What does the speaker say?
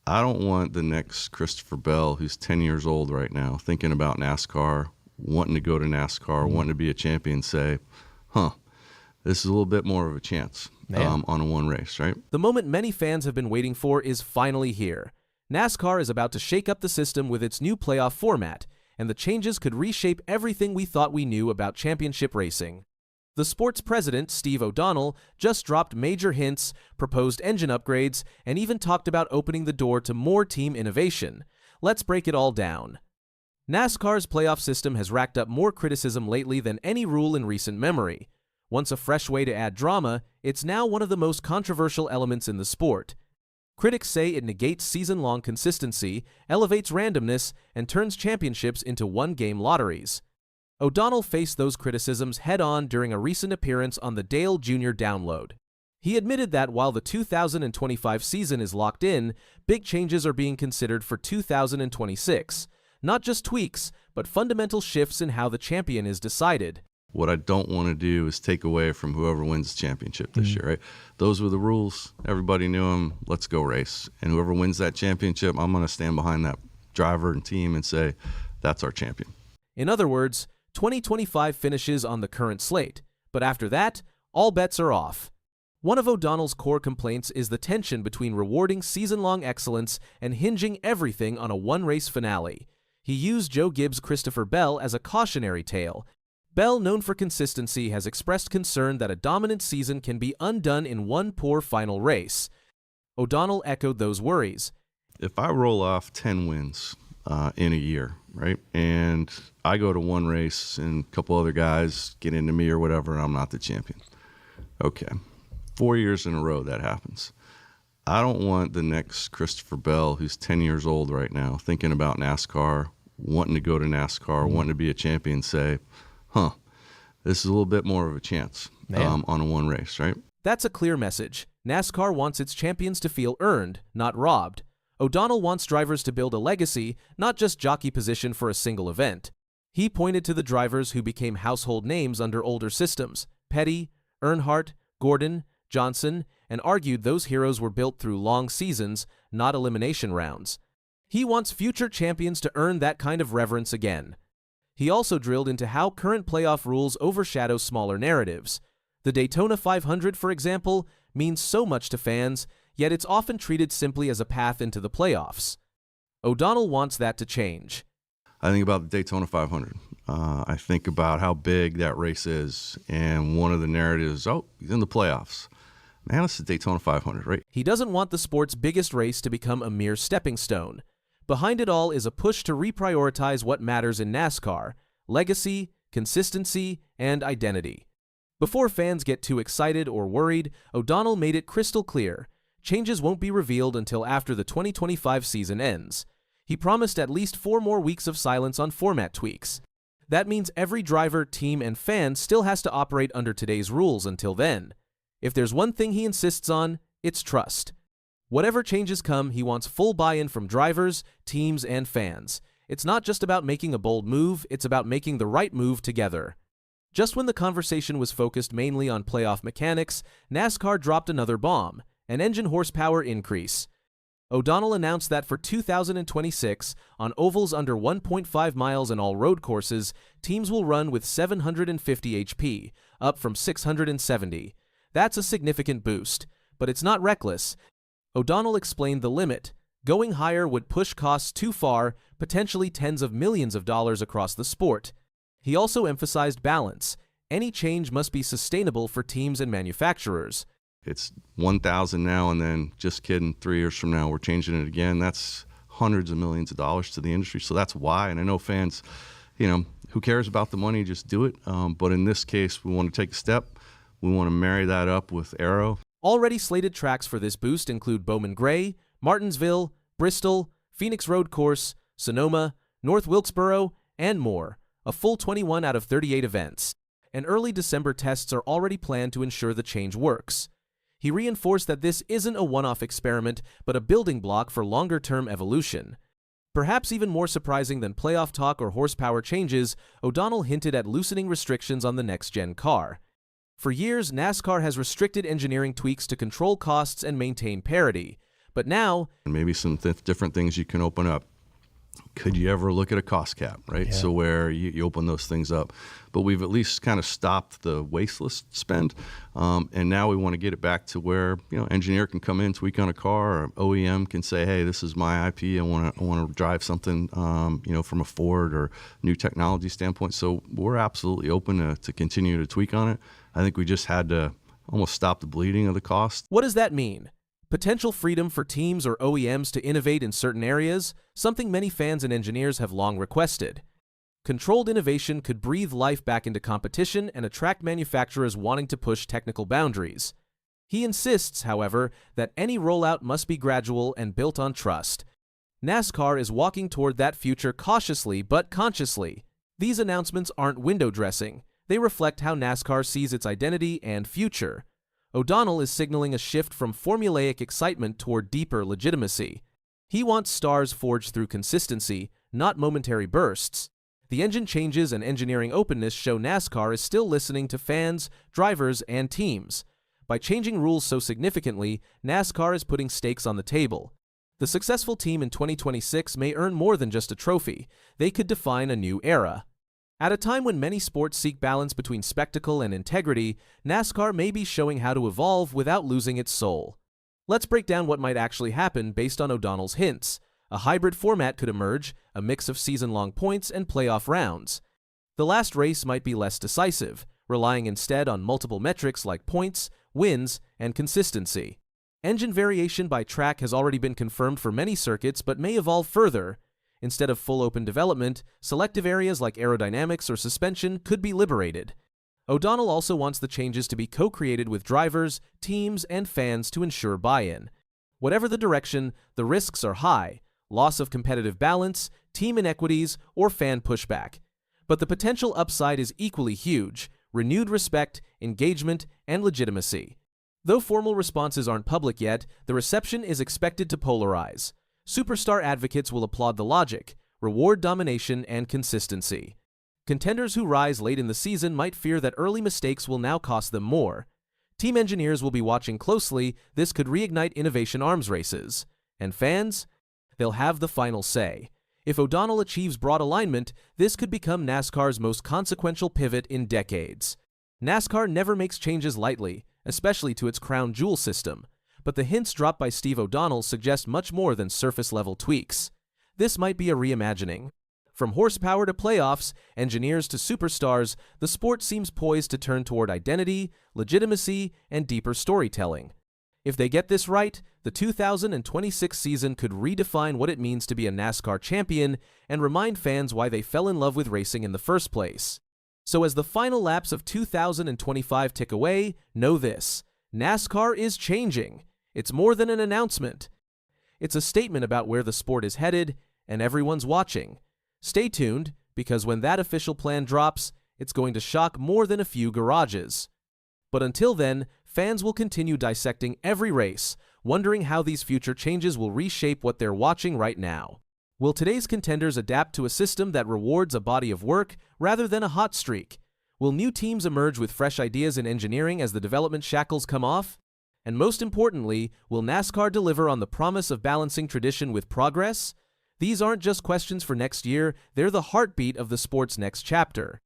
I don't want the next Christopher Bell, who's 10 years old right now, thinking about NASCAR, wanting to go to NASCAR, wanting to be a champion, say, this is a little bit more of a chance on a one race, right? The moment many fans have been waiting for is finally here. NASCAR is about to shake up the system with its new playoff format, and the changes could reshape everything we thought we knew about championship racing. The sport's president, Steve O'Donnell, just dropped major hints, proposed engine upgrades, and even talked about opening the door to more team innovation. Let's break it all down. NASCAR's playoff system has racked up more criticism lately than any rule in recent memory. Once a fresh way to add drama, it's now one of the most controversial elements in the sport. Critics say it negates season-long consistency, elevates randomness, and turns championships into one-game lotteries. O'Donnell faced those criticisms head-on during a recent appearance on the Dale Jr. Download. He admitted that while the 2025 season is locked in, big changes are being considered for 2026. Not just tweaks, but fundamental shifts in how the champion is decided. What I don't want to do is take away from whoever wins the championship this year, right? Those were the rules. Everybody knew them. Let's go race. And whoever wins that championship, I'm going to stand behind that driver and team and say, that's our champion. In other words, 2025 finishes on the current slate, but after that, all bets are off. One of O'Donnell's core complaints is the tension between rewarding season-long excellence and hinging everything on a one-race finale. He used Joe Gibbs' Christopher Bell as a cautionary tale. Bell, known for consistency, has expressed concern that a dominant season can be undone in one poor final race. O'Donnell echoed those worries. If I roll off 10 wins in a year, right, and I go to one race and a couple other guys get into me or whatever, and I'm not the champion. Okay, 4 years in a row that happens. I don't want the next Christopher Bell, who's 10 years old right now, thinking about NASCAR, wanting to go to NASCAR, wanting to be a champion, say, this is a little bit more of a chance on a one race, right? That's a clear message. NASCAR wants its champions to feel earned, not robbed. O'Donnell wants drivers to build a legacy, not just jockey position for a single event. He pointed to the drivers who became household names under older systems, Petty, Earnhardt, Gordon, Johnson, and argued those heroes were built through long seasons, not elimination rounds. He wants future champions to earn that kind of reverence again. He also drilled into how current playoff rules overshadow smaller narratives. The Daytona 500, for example, means so much to fans, yet it's often treated simply as a path into the playoffs. O'Donnell wants that to change. I think about the Daytona 500. I think about how big that race is, and one of the narratives, he's in the playoffs. Man, it's the Daytona 500, right? He doesn't want the sport's biggest race to become a mere stepping stone. Behind it all is a push to reprioritize what matters in NASCAR: legacy, consistency, and identity. Before fans get too excited or worried, O'Donnell made it crystal clear: changes won't be revealed until after the 2025 season ends. He promised at least 4 more weeks of silence on format tweaks. That means every driver, team, and fan still has to operate under today's rules until then. If there's one thing he insists on, it's trust. Whatever changes come, he wants full buy-in from drivers, teams, and fans. It's not just about making a bold move, it's about making the right move together. Just when the conversation was focused mainly on playoff mechanics, NASCAR dropped another bomb: an engine horsepower increase. O'Donnell announced that for 2026, on ovals under 1.5 miles and all road courses, teams will run with 750 HP, up from 670. That's a significant boost, but it's not reckless. O'Donnell explained the limit: going higher would push costs too far, potentially tens of millions of dollars across the sport. He also emphasized balance. Any change must be sustainable for teams and manufacturers. It's 1,000 now, and then, just kidding, 3 years from now, we're changing it again. That's hundreds of millions of dollars to the industry. So that's why, and I know fans, who cares about the money, just do it. But in this case, we want to take a step. We want to marry that up with Aero. Already slated tracks for this boost include Bowman Gray, Martinsville, Bristol, Phoenix Road Course, Sonoma, North Wilkesboro, and more. A full 21 out of 38 events. And early December tests are already planned to ensure the change works. He reinforced that this isn't a one-off experiment, but a building block for longer-term evolution. Perhaps even more surprising than playoff talk or horsepower changes, O'Donnell hinted at loosening restrictions on the next-gen car. For years, NASCAR has restricted engineering tweaks to control costs and maintain parity. But now, and maybe some different things you can open up. Could you ever look at a cost cap, right? Yeah. So where you open those things up. But we've at least kind of stopped the wasteless spend. And now we want to get it back to where, engineer can come in, tweak on a car, or OEM can say, hey, this is my IP. I want to drive something, from a Ford or new technology standpoint. So we're absolutely open to continue to tweak on it. I think we just had to almost stop the bleeding of the cost. what does that mean? Potential freedom for teams or OEMs to innovate in certain areas, something many fans and engineers have long requested. Controlled innovation could breathe life back into competition and attract manufacturers wanting to push technical boundaries. He insists, however, that any rollout must be gradual and built on trust. NASCAR is walking toward that future cautiously but consciously. These announcements aren't window dressing. They reflect how NASCAR sees its identity and future. O'Donnell is signaling a shift from formulaic excitement toward deeper legitimacy. He wants stars forged through consistency, not momentary bursts. The engine changes and engineering openness show NASCAR is still listening to fans, drivers, and teams. By changing rules so significantly, NASCAR is putting stakes on the table. The successful team in 2026 may earn more than just a trophy. They could define a new era. At a time when many sports seek balance between spectacle and integrity, NASCAR may be showing how to evolve without losing its soul. Let's break down what might actually happen based on O'Donnell's hints. A hybrid format could emerge, a mix of season-long points and playoff rounds. The last race might be less decisive, relying instead on multiple metrics like points, wins, and consistency. Engine variation by track has already been confirmed for many circuits but may evolve further. Instead of full open development, selective areas like aerodynamics or suspension could be liberated. O'Donnell also wants the changes to be co-created with drivers, teams, and fans to ensure buy-in. Whatever the direction, the risks are high: loss of competitive balance, team inequities, or fan pushback. But the potential upside is equally huge: renewed respect, engagement, and legitimacy. Though formal responses aren't public yet, the reception is expected to polarize. Superstar advocates will applaud the logic, reward domination and consistency. Contenders who rise late in the season might fear that early mistakes will now cost them more. Team engineers will be watching closely. This could reignite innovation arms races. And fans? They'll have the final say. If O'Donnell achieves broad alignment, this could become NASCAR's most consequential pivot in decades. NASCAR never makes changes lightly, especially to its crown jewel system. But the hints dropped by Steve O'Donnell suggest much more than surface-level tweaks. This might be a reimagining. From horsepower to playoffs, engineers to superstars, the sport seems poised to turn toward identity, legitimacy, and deeper storytelling. If they get this right, the 2026 season could redefine what it means to be a NASCAR champion and remind fans why they fell in love with racing in the first place. So as the final laps of 2025 tick away, know this: NASCAR is changing. It's more than an announcement. It's a statement about where the sport is headed, and everyone's watching. Stay tuned, because when that official plan drops, it's going to shock more than a few garages. But until then, fans will continue dissecting every race, wondering how these future changes will reshape what they're watching right now. Will today's contenders adapt to a system that rewards a body of work rather than a hot streak? Will new teams emerge with fresh ideas in engineering as the development shackles come off? And most importantly, will NASCAR deliver on the promise of balancing tradition with progress? These aren't just questions for next year, they're the heartbeat of the sport's next chapter.